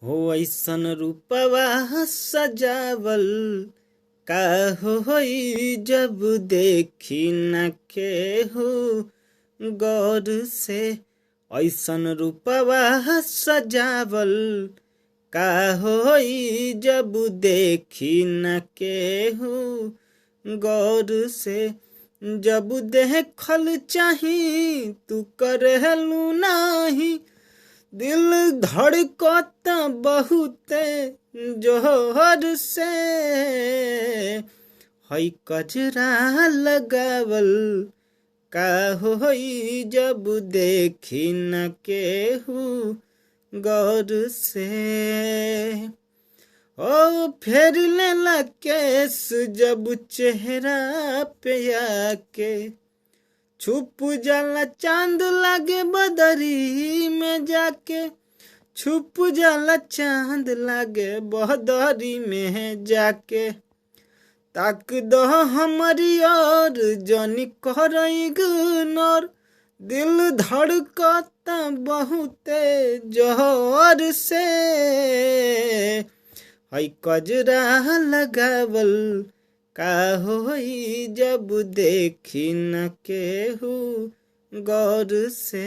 हो ऐसन रूपवा सजावल का होई जब देखी न केहू गौर से। ऐसन रूपवा सजावल का होई जब देखी न केहू गौर से। जब देखल चाही तू करेलू नाही, दिल धड़कता बहुते जोहर से। हई कजरा लगावल का होई जब देखी न केहू गौर से। ओ फेर लेला केस जब चेहरा पे आके, छुप जाला चांद लागे बदरी में जाके। छुप जाला चांद लागे बदरी में जाके। ताक दो हमारी और जनी कर इग्नोर, दिल धड़कता बहुते जोर से। हई कजरा लगावल का होई जब देखी न केहू गौर से।